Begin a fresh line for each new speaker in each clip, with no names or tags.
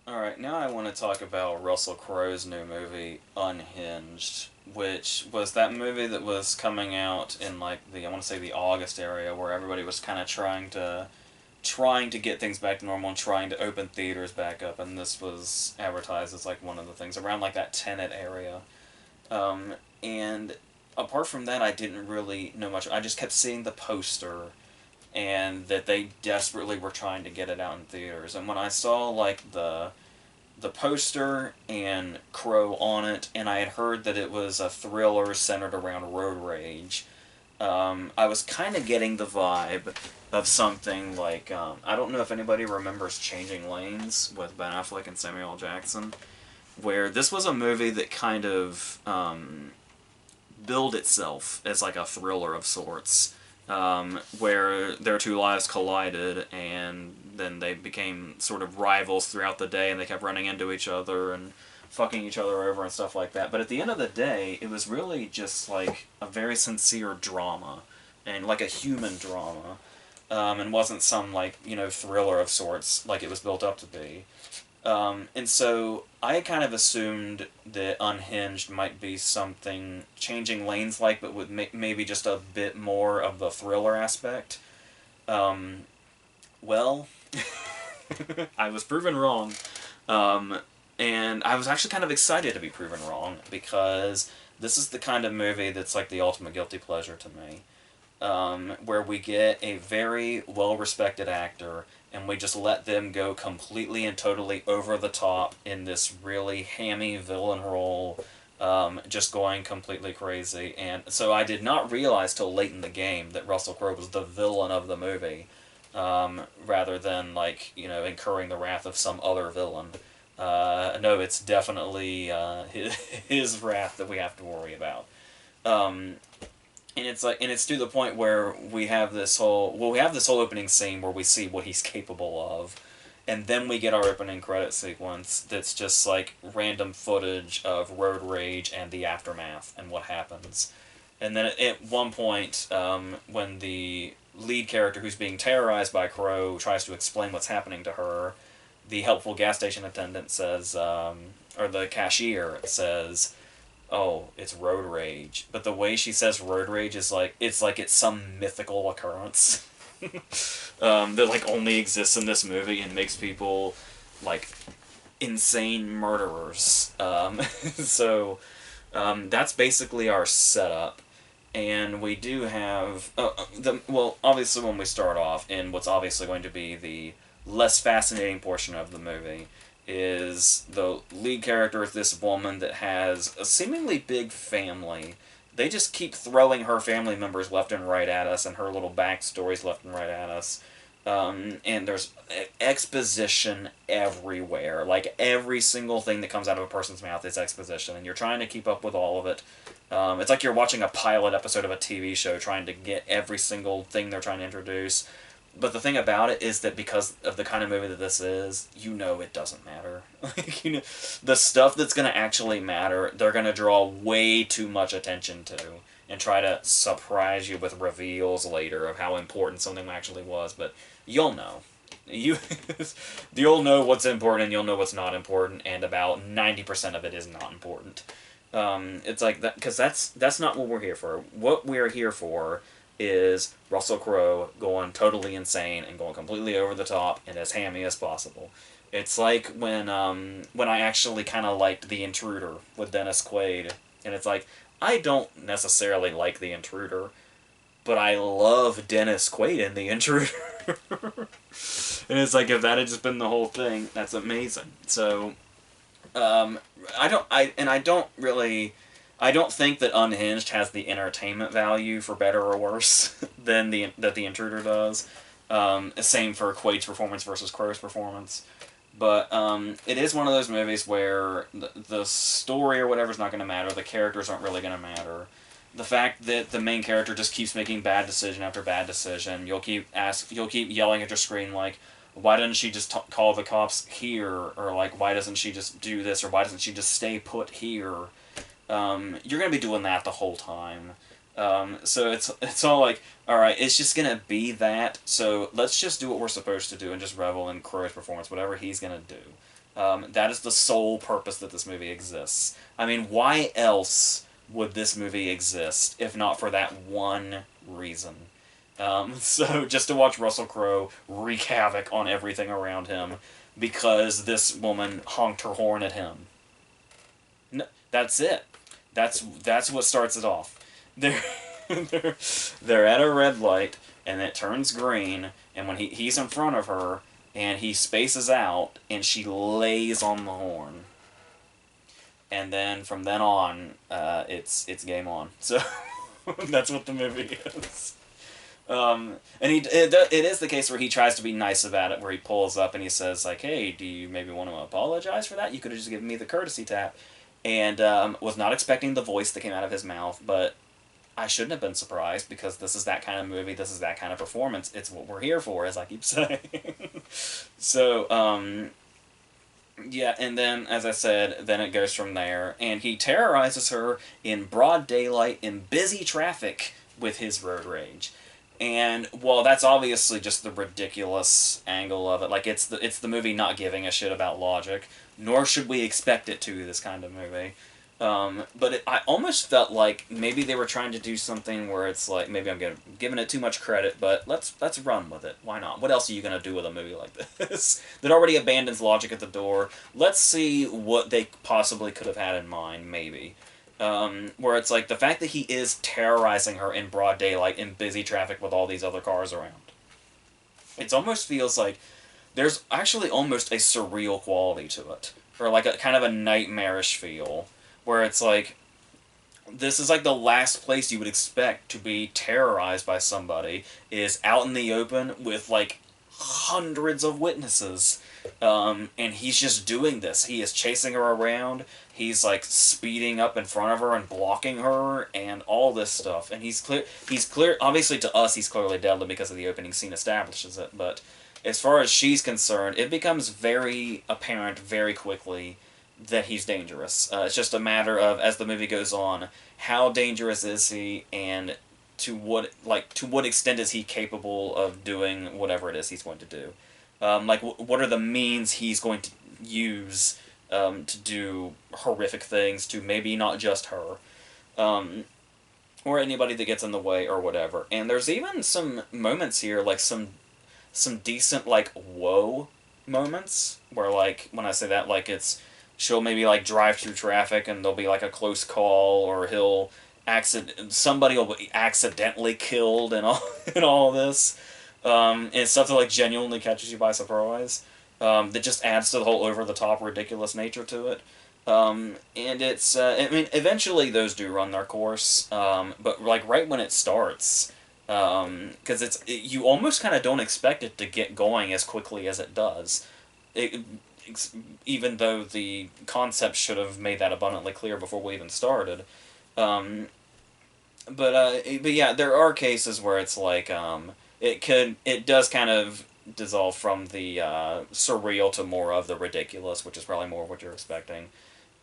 Alright, now I want to talk about Russell Crowe's new movie, Unhinged, which was that movie that was coming out in like I want to say the August area, where everybody was kind of trying to get things back to normal and trying to open theaters back up, and this was advertised as like one of the things around like that Tenet area. And apart from that, I didn't really know much. I just kept seeing the poster and that they desperately were trying to get it out in theaters. And when I saw like the poster and Crow on it, and I had heard that it was a thriller centered around road rage, I was kind of getting the vibe of something like I don't know if anybody remembers Changing Lanes with Ben Affleck and Samuel L. Jackson, where this was a movie that kind of billed itself as like a thriller of sorts, where their two lives collided and then they became sort of rivals throughout the day and they kept running into each other and fucking each other over and stuff like that. But at the end of the day, it was really just like a very sincere drama and like a human drama, and wasn't some like thriller of sorts like it was built up to be. And so I kind of assumed that Unhinged might be something Changing Lanes like, but with maybe just a bit more of the thriller aspect. Um, well, I was proven wrong. And I was actually kind of excited to be proven wrong because this is the kind of movie that's like the ultimate guilty pleasure to me. Where we get a very well-respected actor and we just let them go completely and totally over the top in this really hammy villain role, just going completely crazy. And so I did not realize till late in the game that Russell Crowe was the villain of the movie, rather than like incurring the wrath of some other villain. No, it's definitely his wrath that we have to worry about. Um, and it's to the point where we have this whole opening scene where we see what he's capable of, and then we get our opening credit sequence that's just like random footage of road rage and the aftermath and what happens. And then at one point, when the lead character who's being terrorized by Crow tries to explain what's happening to her, the helpful gas station attendant says, or the cashier says, "Oh, it's road rage." But the way she says road rage is like it's some mythical occurrence, that like only exists in this movie and makes people like insane murderers. So that's basically our setup. And we do have obviously when we start off in what's obviously going to be the less fascinating portion of the movie is the lead character is this woman that has a seemingly big family. They just keep throwing her family members left and right at us and her little backstories left and right at us. And there's exposition everywhere. Like, every single thing that comes out of a person's mouth is exposition, and you're trying to keep up with all of it. It's like you're watching a pilot episode of a TV show trying to get every single thing they're trying to introduce. But the thing about it is that because of the kind of movie that this is, it doesn't matter. The stuff that's going to actually matter, they're going to draw way too much attention to and try to surprise you with reveals later of how important something actually was. But you'll know. You, you'll know what's important and you'll know what's not important, and about 90% of it is not important. It's like that because that's not what we're here for. What we're here for is Russell Crowe going totally insane and going completely over the top and as hammy as possible. It's like when I actually kind of liked The Intruder with Dennis Quaid, and it's like I don't necessarily like The Intruder, but I love Dennis Quaid in The Intruder. And it's like if that had just been the whole thing, that's amazing. So I don't really. I don't think that Unhinged has the entertainment value, for better or worse, than the Intruder does. Same for Quaid's performance versus Crowe's performance. But it is one of those movies where the story or whatever is not going to matter. The characters aren't really going to matter. The fact that the main character just keeps making bad decision after bad decision. You'll keep yelling at your screen like, why doesn't she just call the cops here? Or like, why doesn't she just do this? Or why doesn't she just stay put here? You're going to be doing that the whole time. So it's all like, alright, it's just going to be that, so let's just do what we're supposed to do and just revel in Crowe's performance, whatever he's going to do. That is the sole purpose that this movie exists. I mean, why else would this movie exist if not for that one reason? So just to watch Russell Crowe wreak havoc on everything around him because this woman honked her horn at him. No, that's it. That's what starts it off. They're they're, they're at a red light and it turns green, and when he's in front of her and he spaces out and she lays on the horn, and then from then on, it's game on. So that's what the movie is. And it is the case where he tries to be nice about it, where he pulls up and he says like, "Hey, do you maybe want to apologize for that? You could have just given me the courtesy tap." And was not expecting the voice that came out of his mouth, but I shouldn't have been surprised because this is that kind of movie, this is that kind of performance. It's what we're here for, as I keep saying. So, yeah, and then, as I said, then it goes from there, and he terrorizes her in broad daylight in busy traffic with his road rage. And well, that's obviously just the ridiculous angle of it. Like it's the movie not giving a shit about logic, nor should we expect it to. This kind of movie, I almost felt like maybe they were trying to do something where it's like maybe I'm giving it too much credit, but let's run with it. Why not? What else are you gonna do with a movie like this that already abandons logic at the door? Let's see what they possibly could have had in mind, maybe. Where it's like the fact that he is terrorizing her in broad daylight in busy traffic with all these other cars around. It almost feels like there's actually almost a surreal quality to it, or like a kind of a nightmarish feel, where it's like this is like the last place you would expect to be terrorized by somebody is out in the open with like hundreds of witnesses. And he's just doing this. He is chasing her around. He's like speeding up in front of her and blocking her and all this stuff. And he's clear. He's clear. Obviously, to us, he's clearly deadly because of the opening scene establishes it. But as far as she's concerned, it becomes very apparent very quickly that he's dangerous. It's just a matter of, as the movie goes on, how dangerous is he, and to what extent is he capable of doing whatever it is he's going to do. What are the means he's going to use to do horrific things to maybe not just her, or anybody that gets in the way or whatever. And there's even some moments here, like some decent like whoa moments where like when I say that like it's she'll maybe like drive through traffic and there'll be like a close call, or somebody will be accidentally killed and all and all this. And stuff that like genuinely catches you by surprise. That just adds to the whole over the top ridiculous nature to it. And it's I mean eventually those do run their course. But like right when it starts, because you almost kind of don't expect it to get going as quickly as it does. Even though the concept should have made that abundantly clear before we even started. Um, but yeah, there are cases where it's like it does kind of dissolve from the surreal to more of the ridiculous, which is probably more of what you're expecting.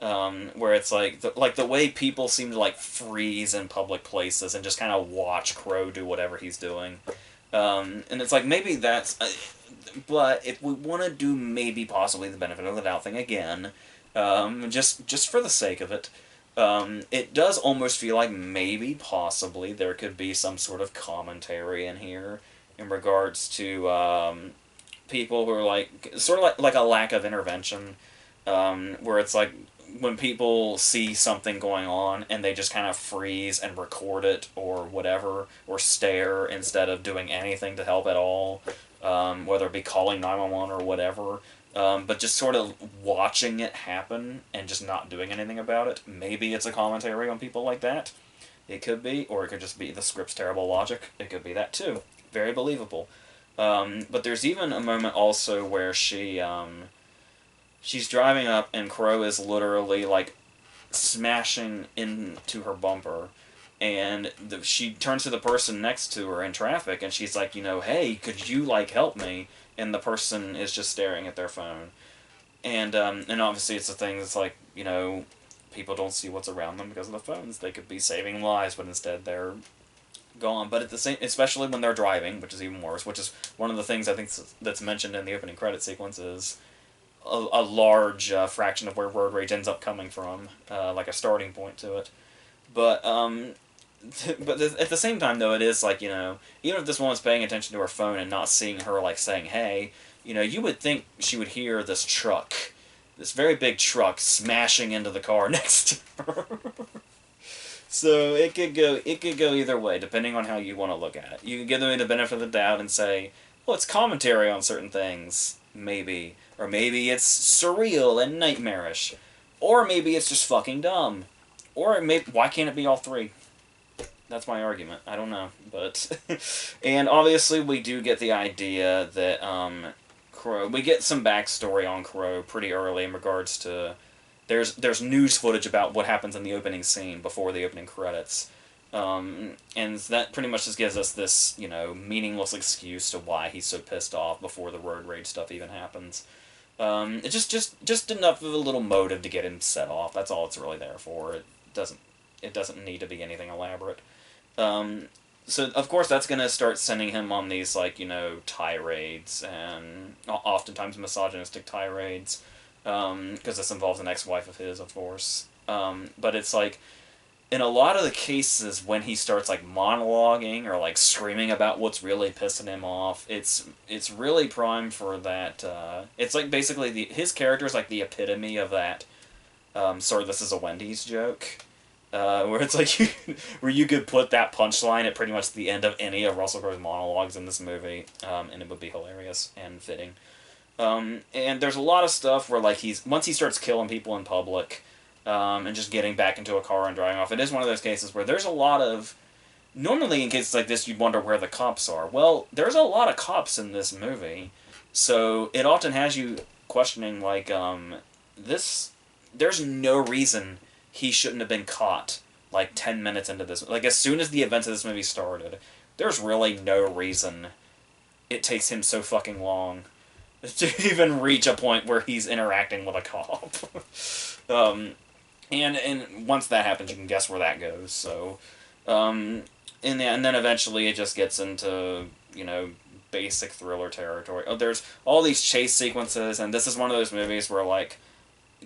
Where it's like the way people seem to like freeze in public places and just kind of watch Crow do whatever he's doing. And it's like maybe that's, but if we want to do maybe possibly the benefit of the doubt thing again, just for the sake of it. It does almost feel like maybe, possibly, there could be some sort of commentary in here in regards to people who are like, sort of like a lack of intervention, where it's like when people see something going on and they just kind of freeze and record it or whatever, or stare instead of doing anything to help at all, whether it be calling 911 or whatever. But just sort of watching it happen and just not doing anything about it. Maybe it's a commentary on people like that. It could be, or it could just be the script's terrible logic. It could be that too. Very believable. But there's even a moment also where she's driving up and Crow is literally like smashing into her bumper. And she turns to the person next to her in traffic and she's like, hey, could you like help me? And the person is just staring at their phone. And obviously it's a thing that's like, people don't see what's around them because of the phones. They could be saving lives, but instead they're gone. But at the same, especially when they're driving, which is even worse, which is one of the things I think that's mentioned in the opening credit sequence is a large fraction of where road rage ends up coming from, like a starting point to it. But but at the same time, though, it is like, even if this woman's paying attention to her phone and not seeing her, like, saying, hey, you would think she would hear this truck, this very big truck, smashing into the car next to her. So it could go either way, depending on how you want to look at it. You can give them the benefit of the doubt and say, well, it's commentary on certain things, maybe. Or maybe it's surreal and nightmarish. Or maybe it's just fucking dumb. Or why can't it be all three? That's my argument. I don't know, but and obviously we do get the idea that Crow. We get some backstory on Crow pretty early in regards to there's news footage about what happens in the opening scene before the opening credits, and that pretty much just gives us this meaningless excuse to why he's so pissed off before the road rage stuff even happens. It's just enough of a little motive to get him set off. That's all it's really there for. It doesn't need to be anything elaborate. So of course that's gonna start sending him on these tirades and oftentimes misogynistic tirades, because this involves an ex-wife of his, of course. But it's like in a lot of the cases when he starts like monologuing or like screaming about what's really pissing him off, it's really prime for that. It's like basically his character is like the epitome of that. Sorry, this is a Wendy's joke. Where it's like where you could put that punchline at pretty much the end of any of Russell Crowe's monologues in this movie, and it would be hilarious and fitting. And there's a lot of stuff where like once he starts killing people in public, and just getting back into a car and driving off. It is one of those cases where there's a lot of normally in cases like this you'd wonder where the cops are. Well, there's a lot of cops in this movie, so it often has you questioning like this. There's no reason he shouldn't have been caught like 10 minutes into this. Like, as soon as the events of this movie started, there's really no reason it takes him so fucking long to even reach a point where he's interacting with a cop. And once that happens, you can guess where that goes. So, and then eventually it just gets into, basic thriller territory. Oh, there's all these chase sequences, and this is one of those movies where, like,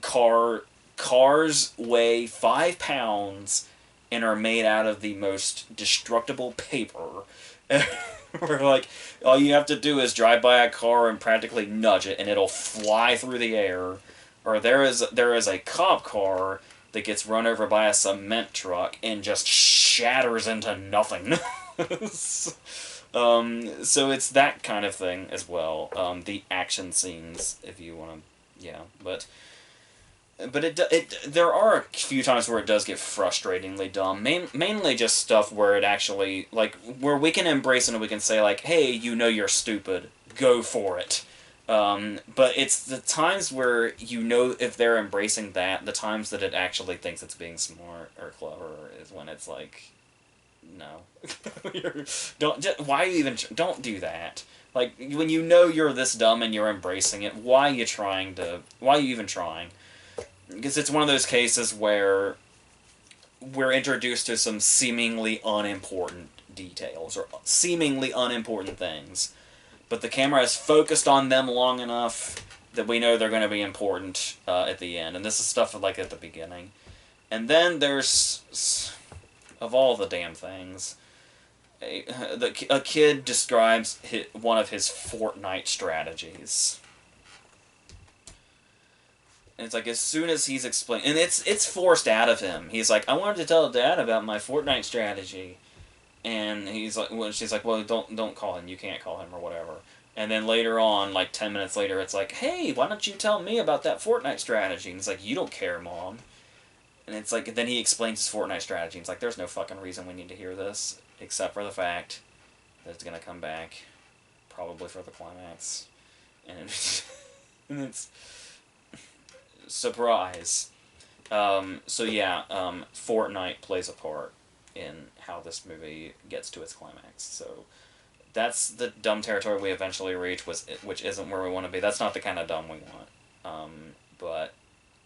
cars weigh 5 pounds and are made out of the most destructible paper. Where, like, all you have to do is drive by a car and practically nudge it, and it'll fly through the air. Or there is a cop car that gets run over by a cement truck and just shatters into nothing. So it's that kind of thing as well. The action scenes, if you want to, yeah, but there are a few times where it does get frustratingly dumb. Mainly just stuff where it actually, like, where we can embrace it and we can say, like, hey, you're stupid, go for it. But it's the times where if they're embracing that, the times that it actually thinks it's being smart or clever is when it's like, no. Don't do that. Like, when you're this dumb and you're embracing it, why are you even trying? Because it's one of those cases where we're introduced to some seemingly unimportant details or seemingly unimportant things, but the camera is focused on them long enough that we know they're going to be important at the end. And this is stuff like at the beginning. And then there's, of all the damn things, a kid describes one of his Fortnite strategies. And it's like, as soon as he's explaining, and it's forced out of him. He's like, I wanted to tell Dad about my Fortnite strategy. And she's like, well, don't call him. You can't call him or whatever. And then later on, like 10 minutes later, it's like, hey, why don't you tell me about that Fortnite strategy? And he's like, you don't care, Mom. And it's like, then he explains his Fortnite strategy. It's like, there's no fucking reason we need to hear this, except for the fact that it's gonna come back, probably for the climax. And it's surprise. So yeah, Fortnite plays a part in how this movie gets to its climax. So that's the dumb territory we eventually reach, which isn't where we want to be. That's not the kind of dumb we want. But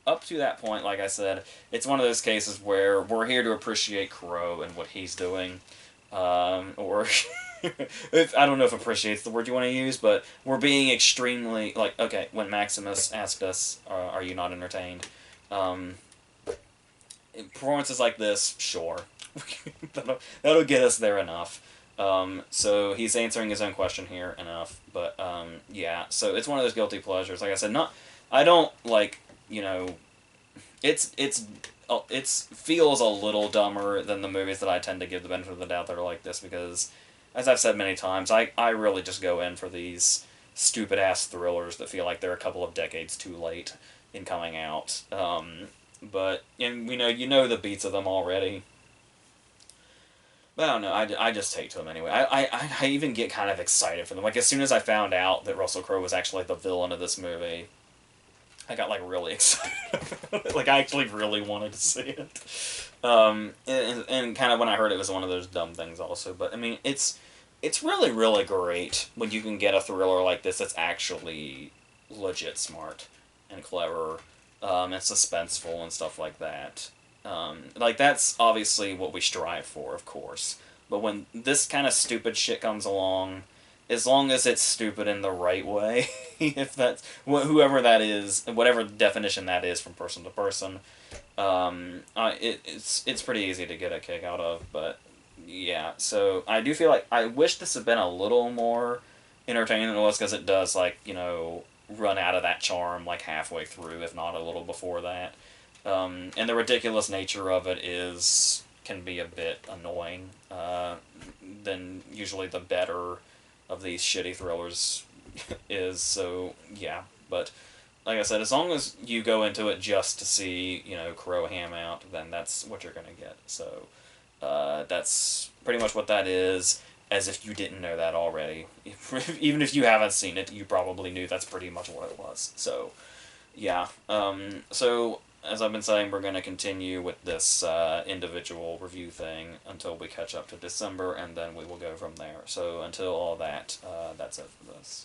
up to that point, like I said, it's one of those cases where we're here to appreciate Crow and what he's doing, or I don't know if appreciate's the word you want to use, but we're being extremely, like, okay, when Maximus asked us, are you not entertained? Um, Performances like this, sure. That'll get us there enough. So he's answering his own question here enough, but yeah. So it's one of those guilty pleasures. Like I said, not I don't like it's feels a little dumber than the movies that I tend to give the benefit of the doubt that are like this because, as I've said many times, I really just go in for these stupid ass thrillers that feel like they're a couple of decades too late in coming out. But and you know the beats of them already. But I don't know. I just take to them anyway. I even get kind of excited for them. Like as soon as I found out that Russell Crowe was actually the villain of this movie, I got like really excited. Like I actually really wanted to see it. And kind of when I heard it was one of those dumb things also. But I mean, it's really great when you can get a thriller like this that's actually legit smart and clever, and suspenseful and stuff like that. Like that's obviously what we strive for, of course. But when this kind of stupid shit comes along, as long as it's stupid in the right way, if that's whoever that is, whatever definition that is from person to person, it's pretty easy to get a kick out of. But yeah, so I do feel like I wish this had been a little more entertaining than it was because it does like run out of that charm like halfway through, if not a little before that. And the ridiculous nature of it can be a bit annoying. Than usually the better of these shitty thrillers is. So yeah, but like I said, as long as you go into it just to see Crow ham out, then that's what you're gonna get. So that's pretty much what that is. As if you didn't know that already, even if you haven't seen it, you probably knew that's pretty much what it was. So yeah. So as I've been saying, we're going to continue with this individual review thing until we catch up to December, and then we will go from there. So until all that, that's it for this.